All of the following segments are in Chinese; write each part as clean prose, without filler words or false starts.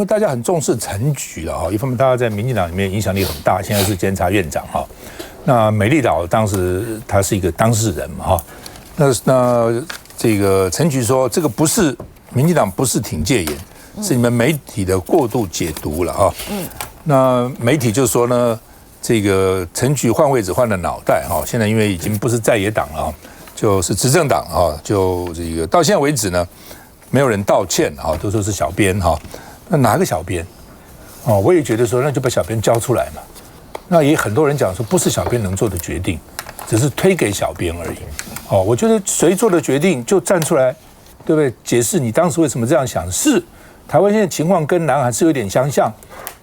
为大家很重视陈菊了哈，一方面大家在民进党里面影响力很大，现在是监察院长哈。那美丽岛当时他是一个当事人嘛哈，那这个陈菊说这个不是民进党不是挺戒严，是你们媒体的过度解读了哈。那媒体就说呢，这个陈菊换位置换了脑袋哈，现在因为已经不是在野党了哈，就是执政党啊，就这个到现在为止呢，没有人道歉啊，都说是小编哈。那哪个小编？哦，我也觉得说，那就把小编交出来嘛。那也很多人讲说，不是小编能做的决定，只是推给小编而已。哦，我觉得谁做的决定就站出来，对不对？解释你当时为什么这样想。是台湾现在情况跟南韩是有点相像，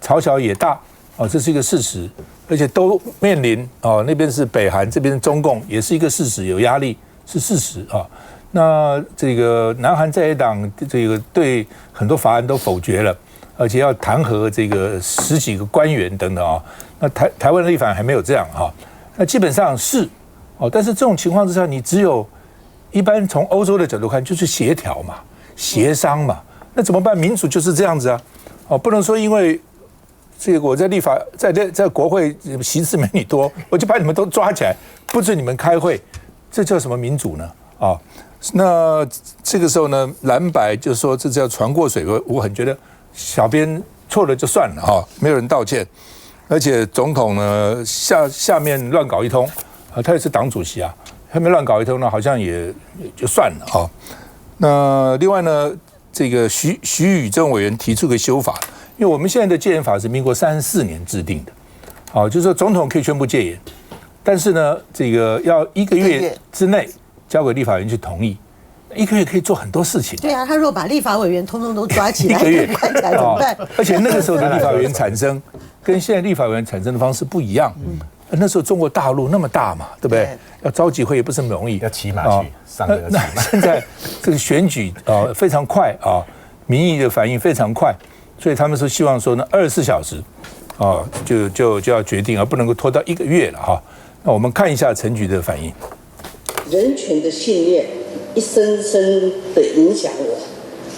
朝小野大哦，这是一个事实，而且都面临哦，那边是北韩，这边是中共，也是一个事实，有压力是事实啊。那这个南韩在野党这个对很多法案都否决了，而且要弹劾这个10几个官员等等啊。那台湾的立法还没有这样哈。那基本上是哦，但是这种情况之下，你只有一般从欧洲的角度看，就是协调嘛、协商嘛。那怎么办？民主就是这样子啊。哦，不能说因为这个我在立法在国会席次没你多，我就把你们都抓起来，不准你们开会，这叫什么民主呢？啊。那这个时候呢，蓝白就说这叫船过水无痕，觉得小编错了就算了哈，没有人道歉，而且总统呢下面乱搞一通啊，他也是党主席啊，下面乱搞一通呢，好像也就算了哈。那另外呢，这个徐宇正委员提出个修法，因为我们现在的戒严法是民国34年制定的，好，就是说总统可以宣布戒严，但是呢，这个要1个月之内交给立法院去同意，1个月可以做很多事情。对啊，他如果把立法委员通通都抓起来， 1个月关起来怎么办？而且那个时候的立法委员产生跟现在立法委员产生的方式不一样。那时候中国大陆那么大嘛，对不对？要召集会也不是那么容易，要骑马去上这个骑马。那现在这个选举非常快啊，民意的反应非常快，所以他们是希望说呢24小时就要决定，而不能够拖到1个月了哈。那我们看一下陈菊的反应。人权的信念一深深的影响我，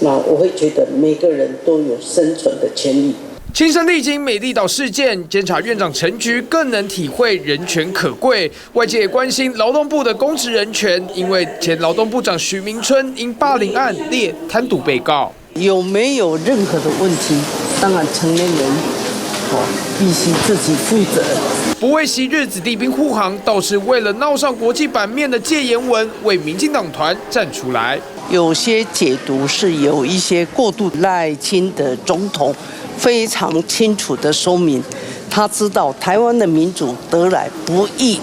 那我会觉得每个人都有生存的权利。亲身历经美丽岛事件，监察院长陈菊更能体会人权可贵。外界也关心劳动部的公职人权，因为前劳动部长许明春因霸凌案列贪渎被告。有没有任何的问题？当然，成年人必须自己负责。不为昔日子弟兵护航，倒是为了闹上国际版面的戒严文，为民进党团站出来。有些解读是有一些过度，赖清德总统非常清楚的说明，他知道台湾的民主得来不易，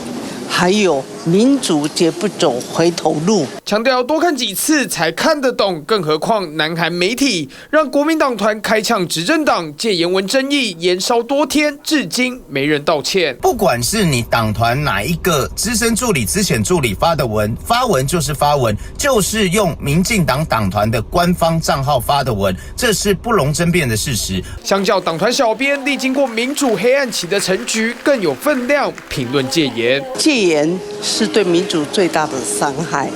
还有民主绝不走回头路，强调多看几次才看得懂，更何况南韩媒体让国民党团开呛执政党戒严文争议延烧多天，至今没人道歉。不管是你党团哪一个资深助理、资浅助理发的文，发文就是发文，就是用民进党党团的官方账号发的文，这是不容争辩的事实。相较党团小编历经过民主黑暗期的陈菊更有分量，评论戒严。戒严是对民主最大的伤害。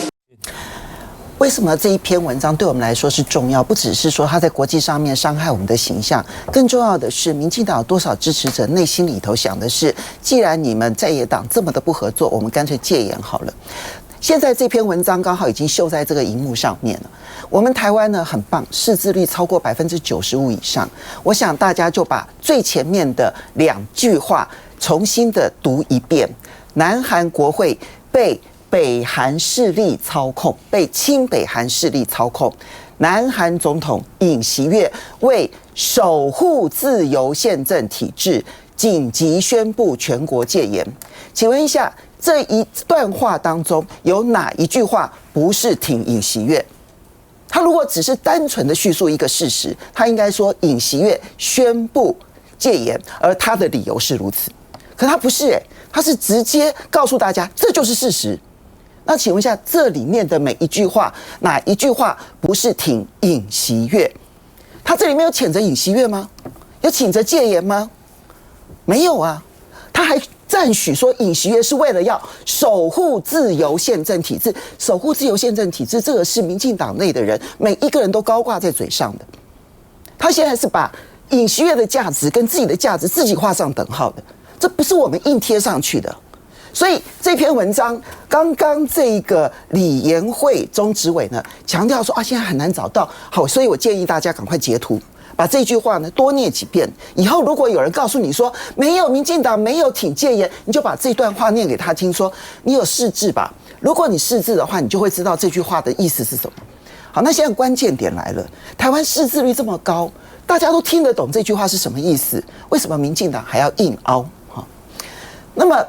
为什么这一篇文章对我们来说是重要？不只是说它在国际上面伤害我们的形象，更重要的是，民进党有多少支持者内心里头想的是，既然你们在野党这么的不合作，我们干脆戒严好了。现在这篇文章刚好已经秀在这个荧幕上面了。我们台湾呢很棒，识字率超过95%以上。我想大家就把最前面的2句话重新的读一遍。南韩国会被北韩势力操控，被亲北韩势力操控。南韩总统尹锡悦为守护自由宪政体制，紧急宣布全国戒严。请问一下，这一段话当中有哪一句话不是挺尹锡悦？他如果只是单纯的叙述一个事实，他应该说尹锡悦宣布戒严，而他的理由是如此。可他不是他是直接告诉大家这就是事实。那请问一下，这里面的每一句话，哪一句话不是挺尹锡悦？他这里面有谴责尹锡悦吗？有谴责戒严吗？没有啊。他还赞许说尹锡悦是为了要守护自由宪政体制，守护自由宪政体制，这个是民进党内的人每一个人都高挂在嘴上的。他现在是把尹锡悦的价值跟自己的价值自己画上等号的，这不是我们硬贴上去的。所以这篇文章，刚刚这个李延慧中执委呢强调说现在很难找到，好，所以我建议大家赶快截图，把这句话呢多念几遍。以后如果有人告诉你说没有民进党没有挺戒严，你就把这段话念给他听，说你有识字吧？如果你识字的话，你就会知道这句话的意思是什么。好，那现在关键点来了，台湾识字率这么高，大家都听得懂这句话是什么意思，为什么民进党还要硬凹？那么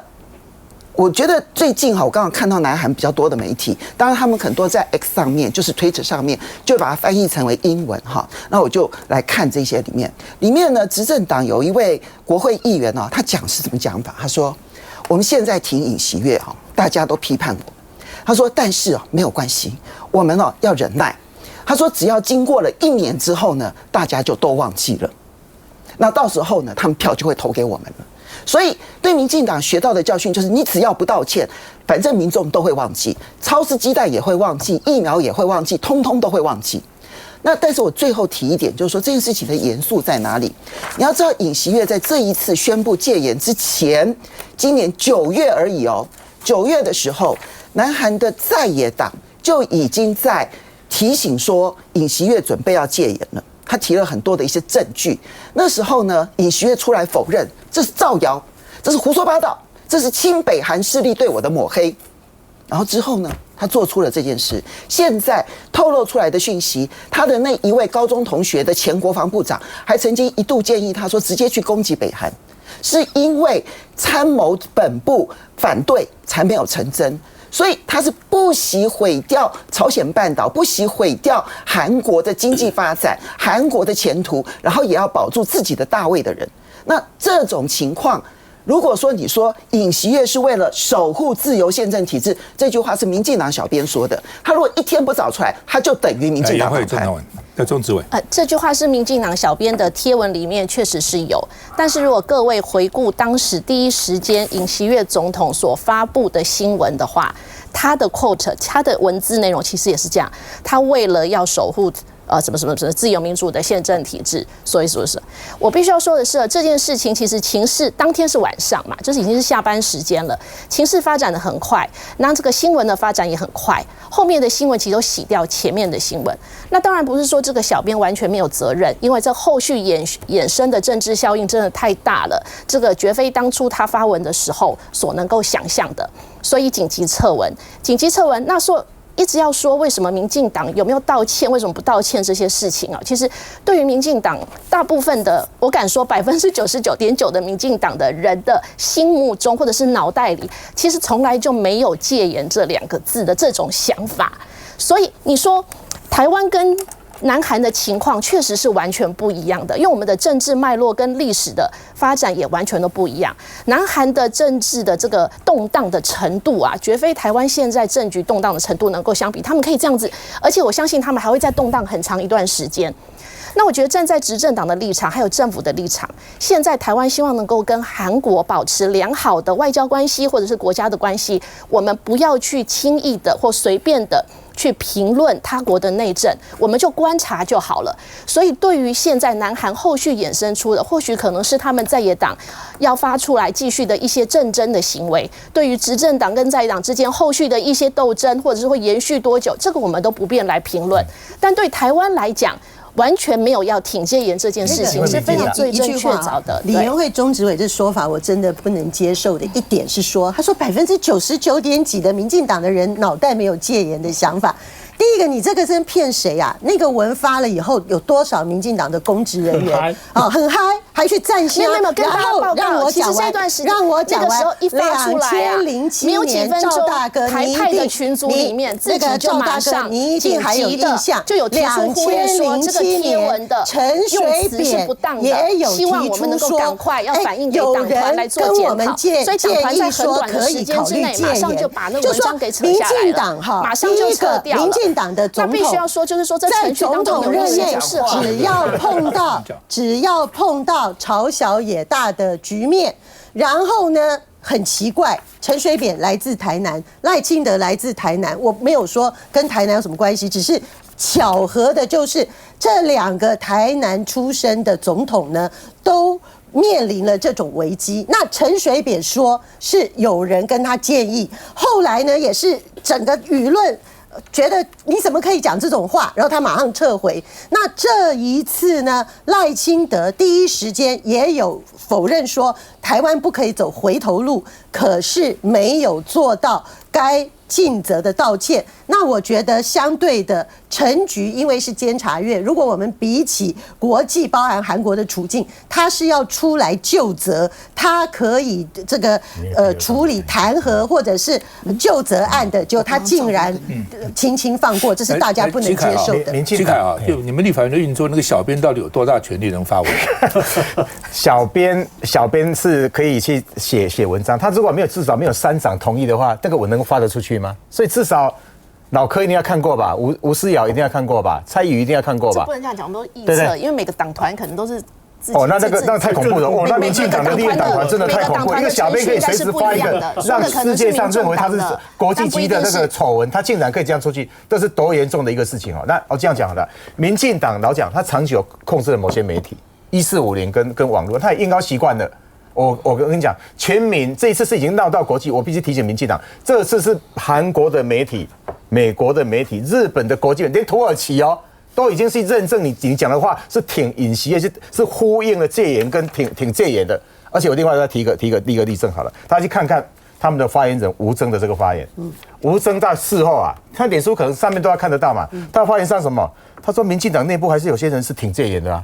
我觉得最近我刚刚看到南韩比较多的媒体，当然他们很多在 X 上面，就是 Twitter 上面，就把它翻译成为英文哈。那我就来看这些里面呢，执政党有一位国会议员他讲是怎么讲法？他说：“我们现在挺尹锡悦大家都批判我。他说，但是没有关系，我们要忍耐。他说，只要经过了1年之后呢，大家就都忘记了。那到时候呢，他们票就会投给我们了。”所以，对民进党学到的教训就是，你只要不道歉，反正民众都会忘记，超市鸡蛋也会忘记，疫苗也会忘记，通通都会忘记。那但是我最后提一点，就是说这件事情的严肃在哪里？你要知道，尹锡悦在这一次宣布戒严之前，今年9月而已9月的时候，南韩的在野党就已经在提醒说，尹锡悦准备要戒严了。他提了很多的一些证据，那时候呢，尹锡悦出来否认，这是造谣，这是胡说八道，这是亲北韩势力对我的抹黑。然后之后呢，他做出了这件事。现在透露出来的讯息，他的那一位高中同学的前国防部长，还曾经一度建议他说，直接去攻击北韩，是因为参谋本部反对才没有成真。所以他是不惜毁掉朝鲜半岛，不惜毁掉韩国的经济发展、韩国的前途，然后也要保住自己的大位的人。那这种情况，如果说你说尹锡悦是为了守护自由宪政体制，这句话是民进党小编说的。他如果一天不找出来，他就等于民进党党派。中执委，这句话是民进党小编的贴文里面确实是有，但是如果各位回顾当时第一时间尹锡悦总统所发布的新闻的话，他的 quote， 他的文字内容其实也是这样，他为了要守护什么自由民主的宪政体制，所以说是我必须要说的是，这件事情其实情势当天是晚上嘛，就是已经是下班时间了，情势发展的很快，那这个新闻的发展也很快，后面的新闻其实都洗掉前面的新闻。那当然不是说这个小编完全没有责任，因为这后续衍生的政治效应真的太大了，这个绝非当初他发文的时候所能够想象的，所以紧急撤文。那说。一直要说为什么民进党有没有道歉，为什么不道歉这些事情啊？其实对于民进党大部分的，我敢说99.9%的民进党的人的心目中或者是脑袋里，其实从来就没有戒严这2个字的这种想法。所以你说台湾跟南韩的情况确实是完全不一样的，因为我们的政治脉络跟历史的发展也完全都不一样。南韩的政治的这个动荡的程度啊，绝非台湾现在政局动荡的程度能够相比。他们可以这样子，而且我相信他们还会再动荡很长一段时间。那我觉得站在执政党的立场，还有政府的立场，现在台湾希望能够跟韩国保持良好的外交关系，或者是国家的关系，我们不要去轻易的或随便的去评论他国的内政，我们就观察就好了。所以对于现在南韩后续衍生出的，或许可能是他们在野党要发出来继续的一些政争的行为，对于执政党跟在野党之间后续的一些斗争，或者是会延续多久，这个我们都不便来评论。但对台湾来讲，完全没有要挺戒严这件事情，是非常罪证确凿的。李延慧中执委这说法，我真的不能接受的一点是说，他说99.几%的民进党的人脑袋没有戒严的想法。第一个，你这个真骗谁啊？那个文发了以后，有多少民进党的公职人员很嗨，还去站香？没有跟大家报告。其实这段时间，让我讲完。那个时候一发出来啊，2007没有几分钟，赵大哥，台派的群组里面自己就马上你一定还有印象，就有提出呼吁说，这个贴文的用词是不当的，希望我们能够赶快要反映给党团来做检讨。所以党团在很短的时间之内，马上就把那个文章给扯下来了，马上就撤掉了。民进党的总统。必须要说，就是说，在程序当中有任内，只要碰到朝小野大的局面，然后呢，很奇怪，陈水扁来自台南，赖清德来自台南，我没有说跟台南有什么关系，只是巧合的就是这2个台南出身的总统呢，都面临了这种危机。那陈水扁说是有人跟他建议，后来呢也是整个舆论觉得你怎么可以讲这种话，然后他马上撤回。那这一次呢，赖清德第一时间也有否认说台湾不可以走回头路，可是没有做到该尽责的道歉。那我觉得相对的，陈菊因为是监察院，如果我们比起国际包含韩国的处境，他是要出来就责，他可以这个处理弹劾或者是就责案的，就他竟然轻轻放过，这是大家不能接受的。徐凯啊，就你们立法院的运作，那个小编到底有多大权力能发文？小编是可以去写文章，他如果至少没有3长同意的话，那个文能发得出去吗？所以至少老柯一定要看过吧，吴思瑶一定要看过吧，蔡宜瑜一定要看过吧。不能这样讲，我们都臆测，因为每个党团可能都是。那太恐怖了！那民进党的立院党团真的太恐怖，一个小编可以随时发一个让世界上认为他是国际级的那个丑闻，他竟然可以这样出去，这是多严重的一个事情哦。那我这样讲好了，民进党老讲他长久控制了某些媒体，1450跟网络，他也应该习惯了。我跟你讲，全民这一次是已经闹到国际，我必须提醒民进党，这次是韩国的媒体、美国的媒体、日本的国际媒体，连土耳其都已经是认证你讲的话是挺尹锡悦，是呼应了戒严跟挺戒严的。而且我另外再提一个例证好了，大家去看看他们的发言人吴峥的这个发言。吴峥在事后啊，他脸书可能上面都要看得到嘛。他的发言上什么？他说民进党内部还是有些人是挺戒严的啊。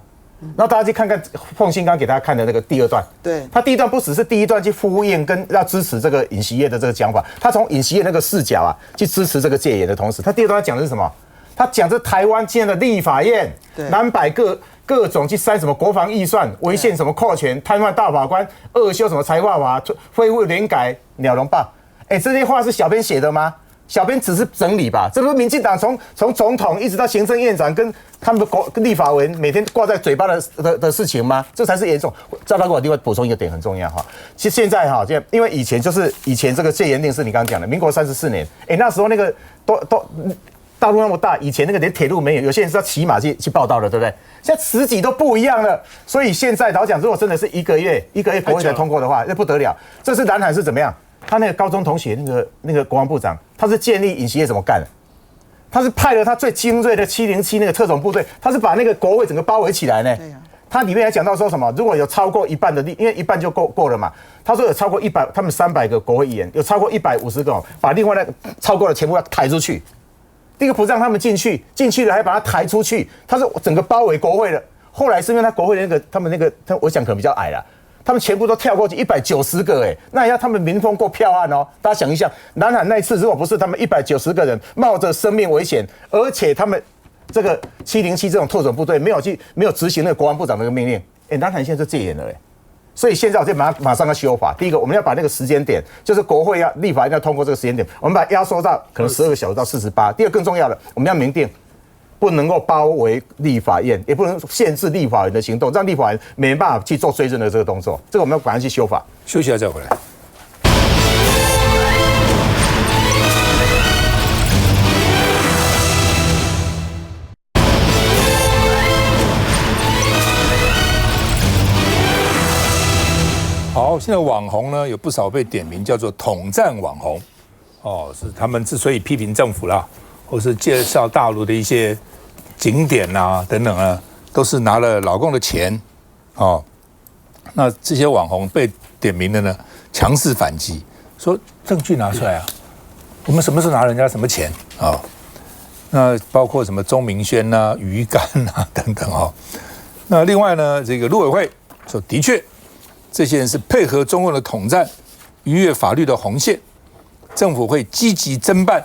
然后大家去看看凤新刚给大家看的那个第2段，对，他第1段不只是第1段去呼应跟要支持这个尹锡悦的这个讲法，他从尹锡悦那个视角啊去支持这个戒严的同时，他第2段讲的是什么？他讲这台湾现在的立法院南北各种去删什么国防预算、违宪什么扩权、瘫痪大法官、恶修什么财化法、恢复联改、鸟笼报，这些话是小编写的吗？小编只是整理吧，这不是民进党从总统一直到行政院长跟他们的立法委员每天挂在嘴巴的事情吗？这才是严重。赵大哥，我另外补充一个点很重要哈，其实现在哈，因为以前这个戒严令是你刚刚讲的，民国34年，那时候那个都大陆那么大，以前那个连铁路没有，有些人是要骑马去报道的，对不对？现在10几都不一样了，所以现在老讲，如果真的是一个月国会才通过的话，那不得了。这次南韩是怎么样？他那个高中同学那个国防部长，他是建立尹锡悦怎么干的？他是派了他最精锐的707那个特种部队，他是把那个国会整个包围起来呢。他里面还讲到说什么？如果有超过一半的因为一半就够了嘛。他说有超过100，他们300个国会议员，有超过150个，把另外那个超过的全部要抬出去。第一个不让他们进去了还把他抬出去，他是整个包围国会的。后来是因为他国会的他们我想可能比较矮啦，他们全部都跳过去190个，那要他们民风够剽悍哦。大家想一下，南韩那一次如果不是他们190个人冒着生命危险，而且他们这个707这种特种部队没有执行那个国防部长那个命令，南韩现在就戒严了。所以现在我就马上要修法。第一个，我们要把那个时间点，就是国会立法要通过这个时间点，我们把它压缩到可能12个小时到48。第二个更重要的，我们要明定，不能够包围立法院，也不能限制立法院的行动，让立法院没办法去做追认的这个动作。这个我们要赶快去修法。休息一下再回来。好，现在网红呢有不少被点名叫做统战网红，是他们之所以批评政府啦，或是介绍大陆的一些景点啊等等啊，都是拿了老共的钱，那这些网红被点名的呢，强势反击，说证据拿出来啊，我们什么时候拿人家什么钱啊？那包括什么钟明轩啊、鱼竿啊等等那另外呢，这个陆委会说的确。这些人是配合中共的统战，逾越法律的红线，政府会积极侦办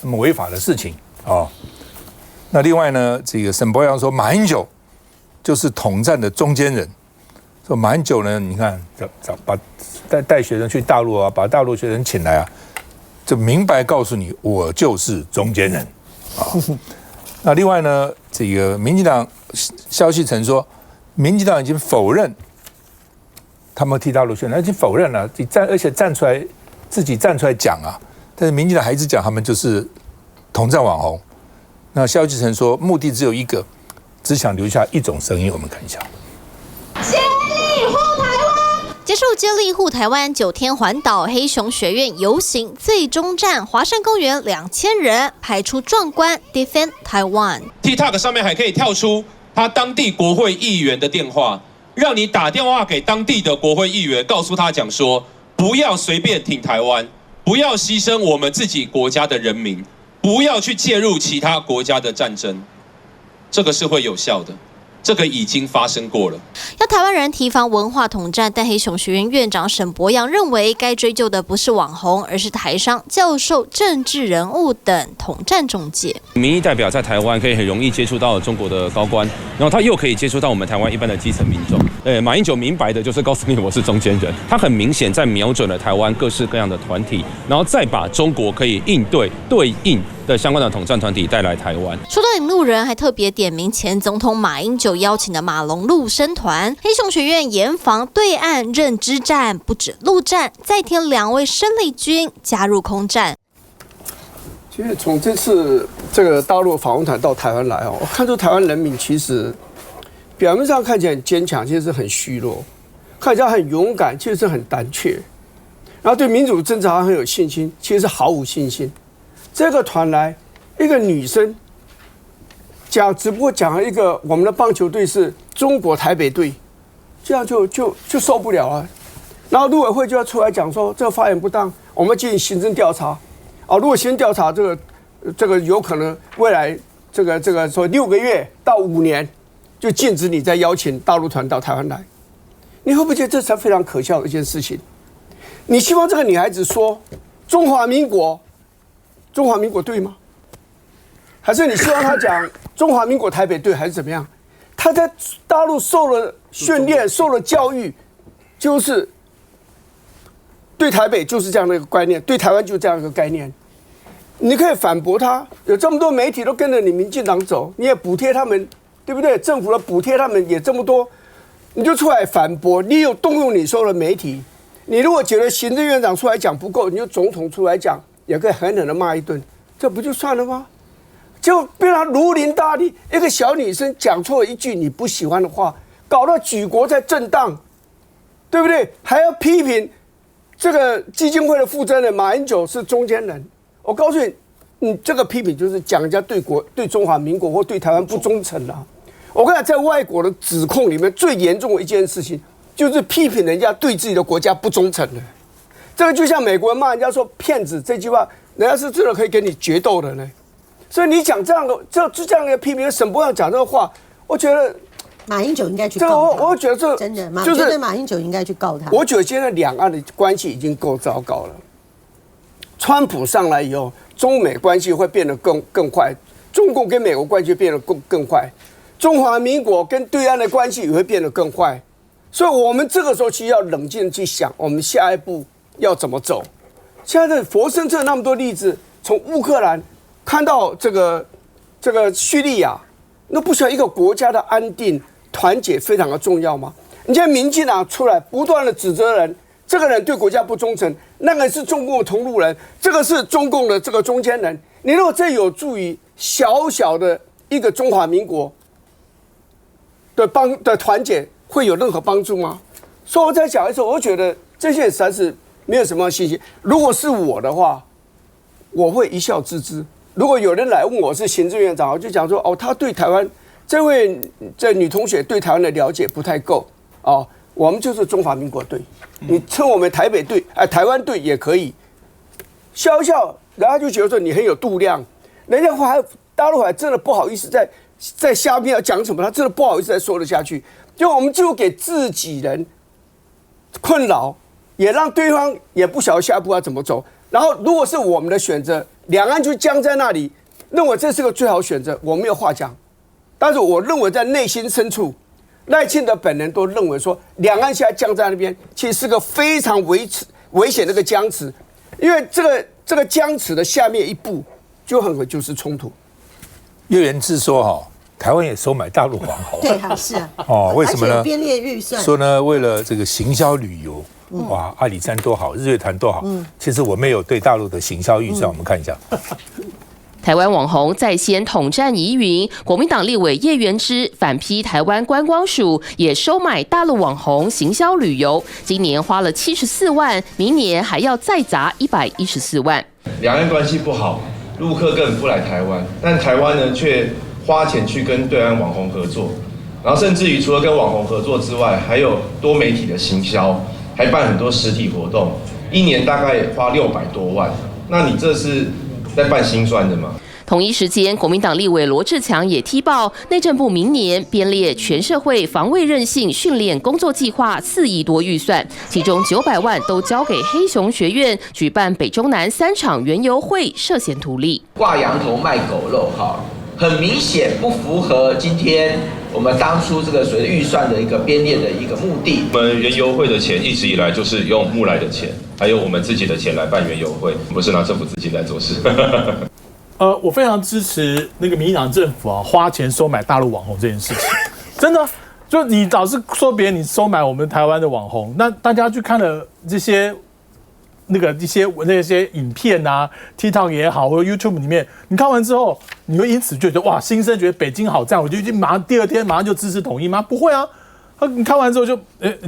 那么违法的事情那另外呢，这个沈伯洋说马英九就是统战的中间人，说马英九呢，你看把带学生去大陆啊，把大陆学生请来啊，就明白告诉你，我就是中间人那另外呢，这个民进党消息曾说，民进党已经否认。他们替大陆宣传，已经否认了，而且自己站出来讲啊，但是民进党还一直讲他们就是统战网红。那萧继成说，目的只有一个，只想留下一种声音。我们看一下。结束接力护台湾9天环岛黑熊学院游行，最终站华山公园2000人排出壮观 Defend Taiwan。TikTok 上面还可以跳出他当地国会议员的电话，让你打电话给当地的国会议员，告诉他讲说，不要随便挺台湾，不要牺牲我们自己国家的人民，不要去介入其他国家的战争，这个是会有效的。这个已经发生过了。要台湾人提防文化统战，但黑熊学院院长沈伯洋认为，该追究的不是网红，而是台商、教授、政治人物等统战中介。民意代表在台湾可以很容易接触到中国的高官，然后他又可以接触到我们台湾一般的基层民众。马英九明白的就是告诉你我是中间人，他很明显在瞄准了台湾各式各样的团体，然后再把中国可以对应的相关的统战团体带来台湾。说到引路人，还特别点名前总统马英九邀请的马龙陆生团。黑熊学院严防对岸认知战，不止陆战，再添2位生力军加入空战。其实从这次这个大陆访问团到台湾来我看出台湾人民其实表面上看起来很坚强，其实是很虚弱；看起来很勇敢，其实是很胆怯。然后对民主政治好像很有信心，其实是毫无信心。这个团来，一个女生只不过讲了一个我们的棒球队是中国台北队，这样就受不了啊。然后陆委会就要出来讲说，这个发言不当，我们进行行政调查。如果行政调查这个有可能未来这个说6个月到5年就禁止你再邀请大陆团到台湾来，你会不会觉得这是非常可笑的一件事情？你希望这个女孩子说中华民国队吗？还是你希望她讲中华民国台北队，还是怎么样？她在大陆受了训练、受了教育，就是对台北就是这样的一个概念，对台湾就是这样一个概念。你可以反驳他，有这么多媒体都跟着你民进党走，你也补贴他们，对不对？政府的补贴他们也这么多，你就出来反驳。你有动用你所有的媒体，你如果觉得行政院长出来讲不够，你就总统出来讲，也可以狠狠的骂一顿，这不就算了吗？就被他如临大敌，一个小女生讲错了一句你不喜欢的话，搞到举国在震荡，对不对？还要批评这个基金会的负责人马英九是中间人。我告诉你，你这个批评就是讲人家对中华民国或对台湾不忠诚了。我跟你讲，在外国的指控里面最严重的一件事情，就是批评人家对自己的国家不忠诚的。这个就像美国人骂人家说骗子这句话，人家是真的可以跟你决斗的呢。所以你讲这样的，就这样的批评，沈伯洋讲这个话，我觉得马英九应该去告他。我觉得这真的，我觉得马英九应该去告他。我觉得现在两岸的关系已经够糟糕了。川普上来以后，中美关系会变得更坏，中共跟美国关系变得更坏，中华民国跟对岸的关系也会变得更坏。所以，我们这个时候其实要冷静去想，我们下一步要怎么走。现在的佛生这那么多例子，从乌克兰看到这个叙利亚，那不需要一个国家的安定团结非常的重要吗？你现在民进党出来不断的指责人。这个人对国家不忠诚，那个是中共的同路人，这个是中共的这个中间人。你如果这有助于小小的一个中华民国的团结，会有任何帮助吗？所以我在讲的时候，我觉得这些实在是没有什么信息。如果是我的话，我会一笑置之。如果有人来问我是行政院长，我就讲说，他对台湾这位女同学对台湾的了解不太够我们就是中华民国队，你称我们台北队，台湾队也可以，笑一笑，然后就觉得说你很有度量，人家大陆还真的不好意思在下面要讲什么，他真的不好意思再说得下去，就我们就给自己人困扰，也让对方也不晓得下一步要怎么走。然后如果是我们的选择，两岸就僵在那里，认为这是个最好选择，我没有话讲。但是我认为在内心深处，赖清德本人都认为说，两岸现在僵在那边，其实是个非常危险的一个僵持，因为这个僵持的下面一步就很可能就是冲突。叶元之说台湾也收买大陆黄喉。对，是啊。为什么呢？编列预算。说呢，为了这个行销旅游，哇，阿里山多好，日月潭多好。其实我们有对大陆的行销预算，我们看一下。台湾网红在先统战疑云，国民党立委叶元之反批台湾观光署也收买大陆网红行销旅游，今年花了74万，明年还要再砸114万。两岸关系不好，陆客根本不来台湾，但台湾呢却花钱去跟对岸网红合作，然后甚至于除了跟网红合作之外，还有多媒体的行销，还办很多实体活动，一年大概花600多万。那你这是在办心酸的吗？同一时间，国民党立委罗志强也踢爆，内政部明年编列全社会防卫韧性训练工作计划4亿多预算，其中900万都交给黑熊学院举办北中南3场园游会，涉嫌图利。挂羊头卖狗肉，哈，很明显不符合今天我们当初这个所谓预算的一个编列的一个目的。我们园游会的钱一直以来就是用募来的钱，还有我们自己的钱来办园游会，不是拿政府资金来做事。我非常支持那个民进党政府啊，花钱收买大陆网红这件事情，真的，就你老是说别人你收买我们台湾的网红，那大家去看了这些那些影片啊 ，TikTok 也好，或者 YouTube 里面，你看完之后，你会因此觉得哇，心生觉得北京好赞，我就马上第二天马上就支持统一吗？不会啊，你看完之后就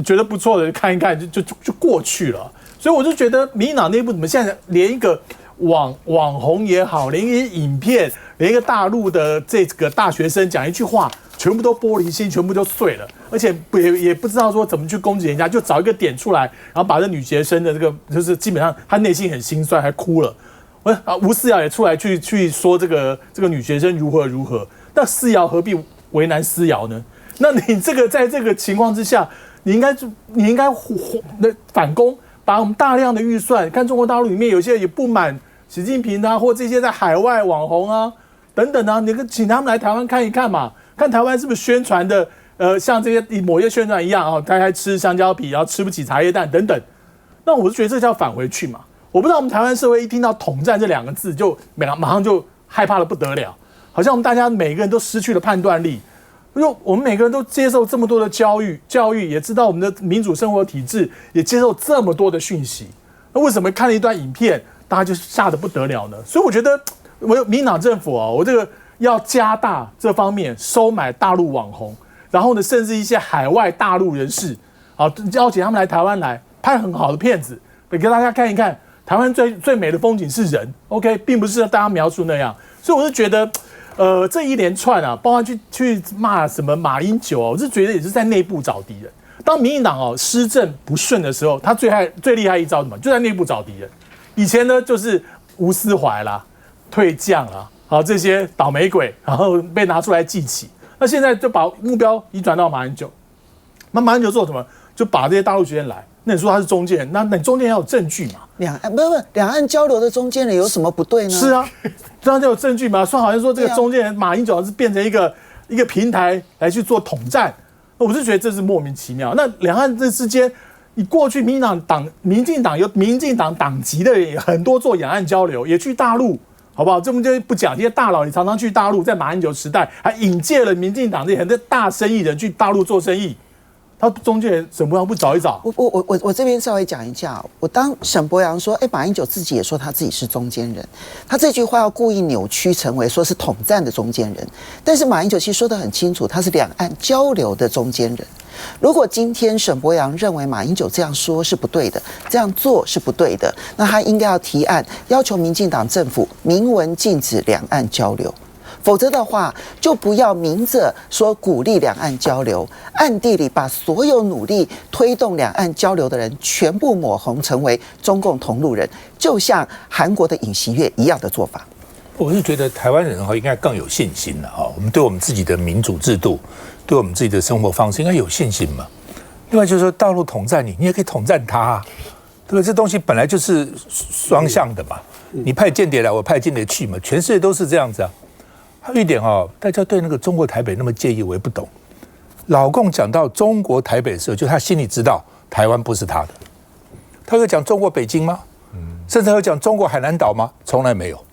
觉得不错的看一看就过去了，所以我就觉得民进党内部怎么现在连一个网红也好，连一个影片，连一个大陆的这个大学生讲一句话，全部都玻璃心，全部都碎了，而且也不知道说怎么去攻击人家，就找一个点出来，然后把这女学生的这个就是基本上她内心很心酸，还哭了。吴思瑶也出来去说这个女学生如何，那思瑶何必为难思瑶呢？那你这个在这个情况之下，你应该反攻，把我们大量的预算，看中国大陆里面有些也不满习近平啊，或这些在海外网红啊等等啊，你请他们来台湾看一看嘛，看台湾是不是宣传的像这些某些宣传一样啊，他还吃香蕉皮，然后吃不起茶叶蛋等等。那我就觉得这叫返回去嘛。我不知道我们台湾社会一听到统战这2个字，就马上就害怕得不得了，好像我们大家每个人都失去了判断力。我们每个人都接受这么多的教育也知道我们的民主生活体制，也接受这么多的讯息，那为什么看了一段影片，大家就吓得不得了呢？所以我觉得，民进党政府啊，我这个要加大这方面收买大陆网红，然后呢，甚至一些海外大陆人士啊，邀请他们来台湾来拍很好的片子，给大家看一看台湾最美的风景是人 ，OK， 并不是大家描述那样。所以我是觉得。这一连串啊，包括去骂什么马英九啊，我是觉得也是在内部找敌人。当民进党施政不顺的时候，他最厉害一招什么？就在内部找敌人。以前呢，就是吴思怀啦、退将啦，好这些倒霉鬼，然后被拿出来记起。那现在就把目标移转到马英九。那马英九做什么？就把这些大陆学生来。那你说他是中间人，那你中间要有证据嘛？两岸交流的中间人有什么不对呢？是啊，这样就有证据嘛？说好像说这个中间人马英九是变成一个平台来去做统战，我是觉得这是莫名其妙。那两岸这之间，你过去民进党有民进党党籍的人也很多做两岸交流，也去大陆，好不好？这么就不讲，这些大佬也常常去大陆，在马英九时代还引荐了民进党这些很多大生意人去大陆做生意。他中间人沈伯洋不找一找？我这边稍微讲一下，我当沈伯洋说，马英九自己也说他自己是中间人，他这句话要故意扭曲成为说是统战的中间人，但是马英九其实说得很清楚，他是两岸交流的中间人。如果今天沈伯洋认为马英九这样说是不对的，这样做是不对的，那他应该要提案要求民进党政府明文禁止两岸交流。否则的话，就不要明着说鼓励两岸交流，暗地里把所有努力推动两岸交流的人全部抹红，成为中共同路人，就像韩国的尹锡悦一样的做法。我是觉得台湾人应该更有信心了哈，我们对我们自己的民主制度，对我们自己的生活方式应该有信心嘛。另外就是说，大陆统战你也可以统战他啊，对吧？这东西本来就是双向的嘛，你派间谍来，我派间谍去嘛，全世界都是这样子啊。还有一点大家对那个中国台北那么介意，我也不懂。老共讲到中国台北的时候，就他心里知道台湾不是他的。他会讲中国北京吗？甚至会讲中国海南岛吗？从来没有。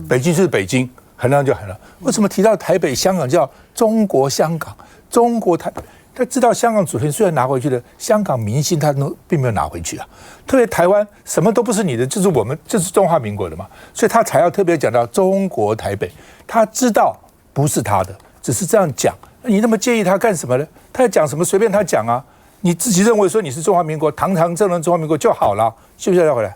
北京是北京，海南就海南。为什么提到台北、香港叫中国香港、中国台北？他知道香港主权虽然拿回去了，香港民心他并没有拿回去啊。特别台湾什么都不是你的，就是我们，就是中华民国的嘛，所以他才要特别讲到中国台北。他知道不是他的，只是这样讲。你那么介意他干什么呢？他要讲什么随便他讲啊，你自己认为说你是中华民国，堂堂正正中华民国就好了。休息一下再回来。